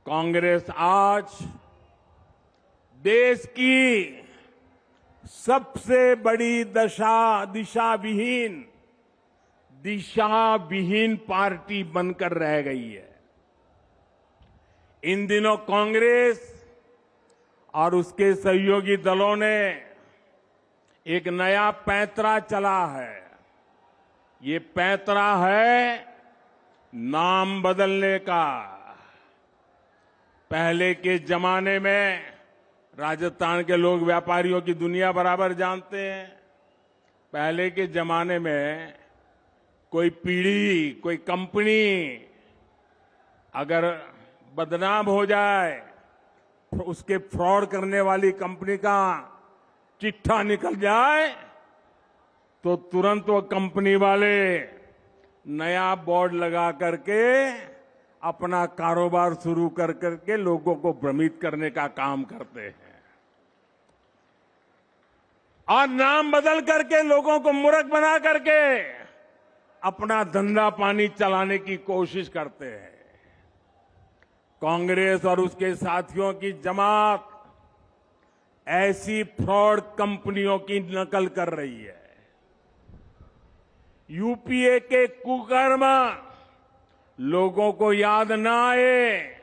कांग्रेस आज देश की सबसे बड़ी दिशा विहीन पार्टी बनकर रह गई है। इन दिनों कांग्रेस और उसके सहयोगी दलों ने एक नया पैंतरा चला है। ये पैंतरा है नाम बदलने का। पहले के जमाने में राजस्थान के लोग व्यापारियों की दुनिया बराबर जानते हैं। पहले के जमाने में कोई पीढ़ी, कोई कंपनी अगर बदनाम हो जाए, उसके फ्रॉड करने वाली कंपनी का चिट्ठा निकल जाए, तो तुरंत वो कंपनी वाले नया बोर्ड लगा करके अपना कारोबार शुरू कर करके लोगों को भ्रमित करने का काम करते हैं और नाम बदल करके लोगों को मूर्ख बना करके अपना धंधा पानी चलाने की कोशिश करते हैं। कांग्रेस और उसके साथियों की जमात ऐसी फ्रॉड कंपनियों की नकल कर रही है। यूपीए के कुकर्म लोगों को याद ना आए,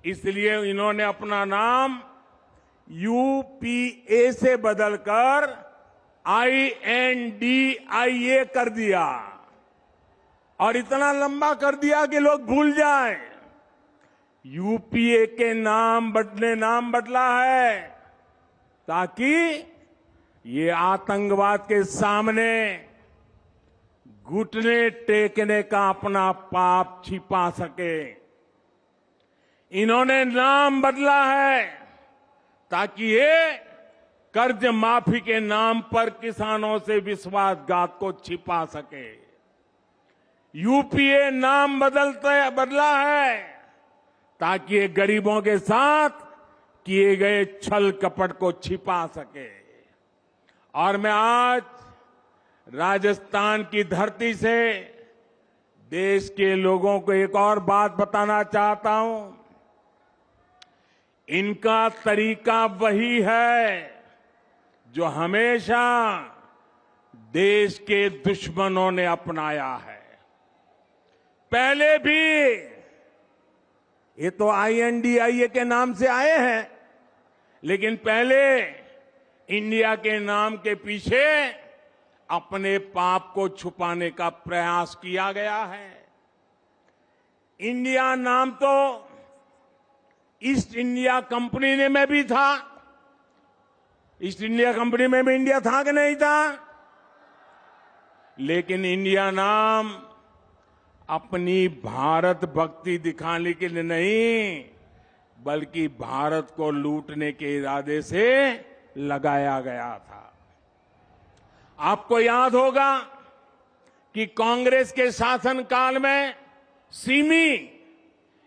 इसलिए इन्होंने अपना नाम यूपीए से बदलकर INDIA कर दिया और इतना लंबा कर दिया कि लोग भूल जाएं। यूपीए के नाम बदला है ताकि ये आतंकवाद के सामने घुटने टेकने का अपना पाप छिपा सके। इन्होंने नाम बदला है ताकि ये कर्ज माफी के नाम पर किसानों से विश्वासघात को छिपा सके। यूपीए नाम बदला है ताकि ये गरीबों के साथ किए गए छल कपट को छिपा सके। और मैं आज राजस्थान की धरती से देश के लोगों को एक और बात बताना चाहता हूं। इनका तरीका वही है जो हमेशा देश के दुश्मनों ने अपनाया है। पहले भी ये तो INDIA के नाम से आए हैं, लेकिन पहले इंडिया के नाम के पीछे अपने पाप को छुपाने का प्रयास किया गया है। इंडिया नाम तो ईस्ट इंडिया कंपनी में भी था। ईस्ट इंडिया कंपनी में भी इंडिया था कि नहीं था? लेकिन इंडिया नाम अपनी भारत भक्ति दिखाने के लिए नहीं, बल्कि भारत को लूटने के इरादे से लगाया गया था। आपको याद होगा कि कांग्रेस के शासनकाल में सिमी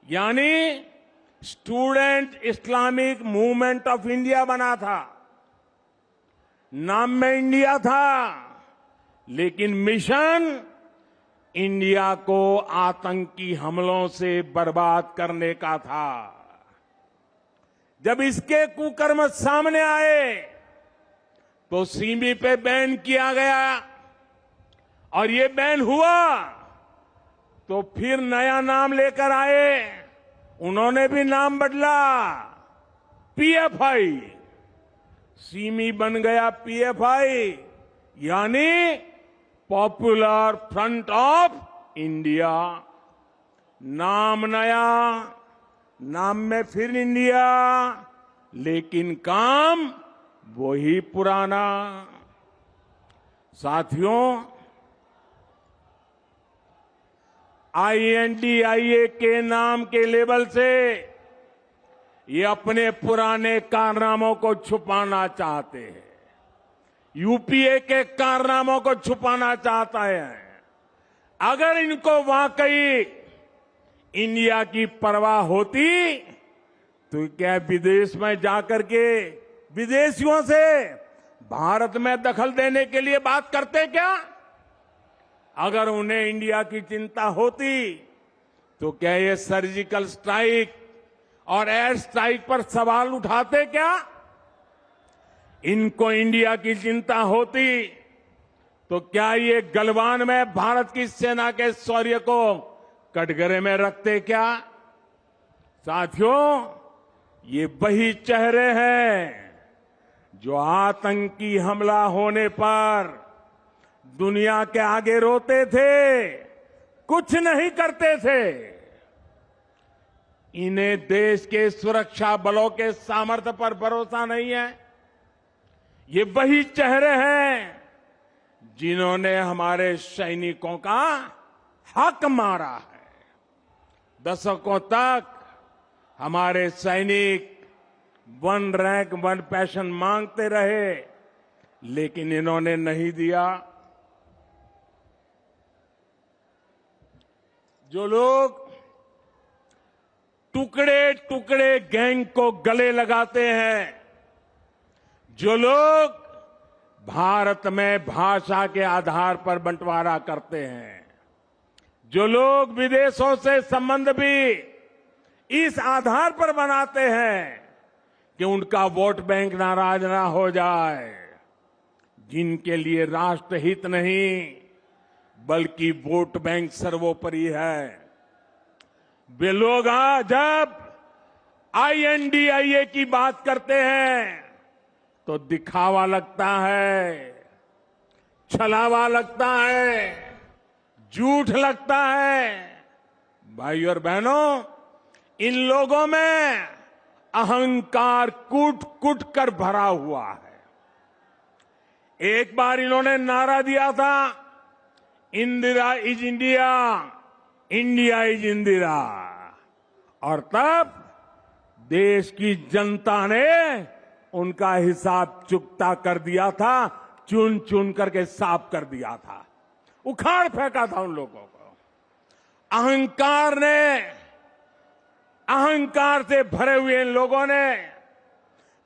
यानी student Islamic movement of India बना था। नाम में इंडिया था, लेकिन मिशन इंडिया को आतंकी हमलों से बर्बाद करने का था। जब इसके कुकर्म सामने आए तो सिमी पे बैन किया गया और ये बैन हुआ तो फिर नया नाम लेकर आए। उन्होंने भी नाम बदला, PFI। सिमी बन गया PFI यानी पॉपुलर फ्रंट ऑफ इंडिया। नाम नया, नाम में फिर इंडिया, लेकिन काम वही पुराना। साथियों, INDIA के नाम के लेबल से ये अपने पुराने कारनामों को छुपाना चाहते हैं। यूपीए के कारनामों को छुपाना चाहता है। अगर इनको वाकई इंडिया की परवाह होती तो क्या विदेश में जाकर के विदेशियों से भारत में दखल देने के लिए बात करते क्या? अगर उन्हें इंडिया की चिंता होती तो क्या ये सर्जिकल स्ट्राइक और एयर स्ट्राइक पर सवाल उठाते क्या? इनको इंडिया की चिंता होती तो क्या ये गलवान में भारत की सेना के शौर्य को कटघरे में रखते क्या? साथियों, ये वही चेहरे हैं जो आतंकी हमला होने पर दुनिया के आगे रोते थे, कुछ नहीं करते थे। इन्हें देश के सुरक्षा बलों के सामर्थ्य पर भरोसा नहीं है। ये वही चेहरे हैं जिन्होंने हमारे सैनिकों का हक मारा है। दशकों तक हमारे सैनिक वन रैंक वन पेंशन मांगते रहे, लेकिन इन्होंने नहीं दिया। जो लोग टुकड़े टुकड़े गैंग को गले लगाते हैं, जो लोग भारत में भाषा के आधार पर बंटवारा करते हैं, जो लोग विदेशों से संबंध भी इस आधार पर बनाते हैं कि उनका वोट बैंक नाराज ना हो जाए, जिनके लिए राष्ट्रहित नहीं बल्कि वोट बैंक सर्वोपरि है, वे लोग जब INDIA की बात करते हैं तो दिखावा लगता है, छलावा लगता है, झूठ लगता है। भाई और बहनों, इन लोगों में अहंकार कूट कूट कर भरा हुआ है। एक बार इन्होंने नारा दिया था, Indira is India, India is Indira, और तब देश की जनता ने उनका हिसाब चुकता कर दिया था, चुन चुन करके साफ कर दिया था, उखाड़ फेंका था उन लोगों को। अहंकार से भरे हुए इन लोगों ने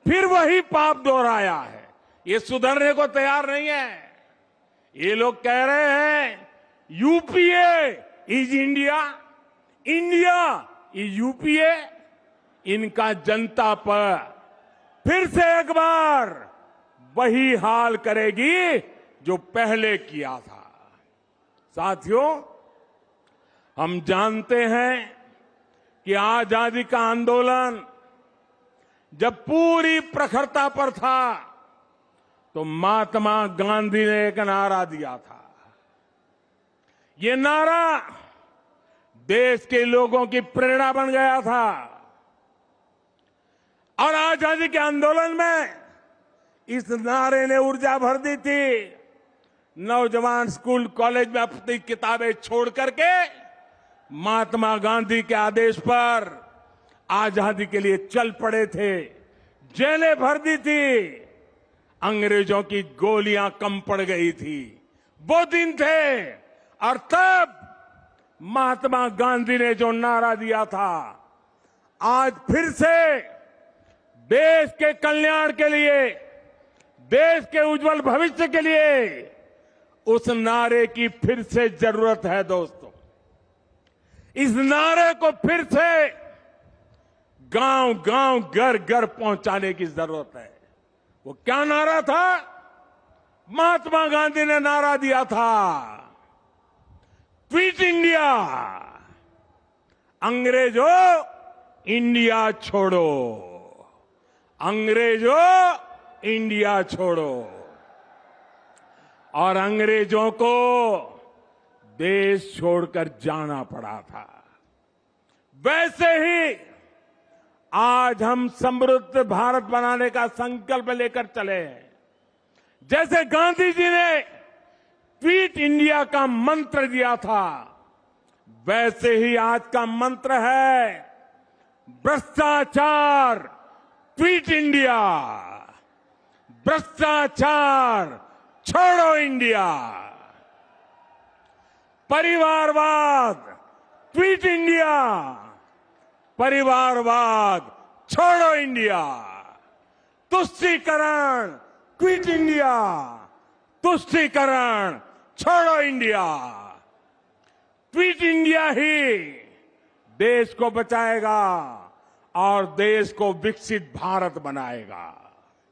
फिर वही पाप दोहराया है। ये सुधरने को तैयार नहीं है। ये लोग कह रहे हैं UPA is India, India is UPA. इनका जनता पर फिर से एक बार वही हाल करेगी जो पहले किया था। साथियों, हम जानते हैं कि आजादी का आंदोलन जब पूरी प्रखरता पर था तो महात्मा गांधी ने एक नारा दिया था। ये नारा देश के लोगों की प्रेरणा बन गया था और आजादी के आंदोलन में इस नारे ने ऊर्जा भर दी थी। नौजवान स्कूल कॉलेज में अपनी किताबें छोड़ करके महात्मा गांधी के आदेश पर आजादी के लिए चल पड़े थे, जेलें भर दी थी, अंग्रेजों की गोलियां कम पड़ गई थी। वो दिन थे और तब महात्मा गांधी ने जो नारा दिया था, आज फिर से देश के कल्याण के लिए, देश के उज्जवल भविष्य के लिए उस नारे की फिर से जरूरत है। दोस्तों, इस नारे को फिर से गांव गांव घर घर पहुंचाने की जरूरत है। वो क्या नारा था? महात्मा गांधी ने नारा दिया था, क्विट इंडिया, अंग्रेजों इंडिया छोड़ो, अंग्रेजों इंडिया छोड़ो। और अंग्रेजों को देश छोड़कर जाना पड़ा था। वैसे ही आज हम समृद्ध भारत बनाने का संकल्प लेकर चले हैं। जैसे गांधी जी ने क्विट इंडिया का मंत्र दिया था, वैसे ही आज का मंत्र है भ्रष्टाचार क्विट इंडिया, भ्रष्टाचार छोड़ो इंडिया, परिवारवाद क्विट इंडिया, परिवारवाद छोड़ो इंडिया, तुष्टीकरण क्विट इंडिया, तुष्टीकरण छोड़ो इंडिया। क्विट इंडिया ही देश को बचाएगा और देश को विकसित भारत बनाएगा।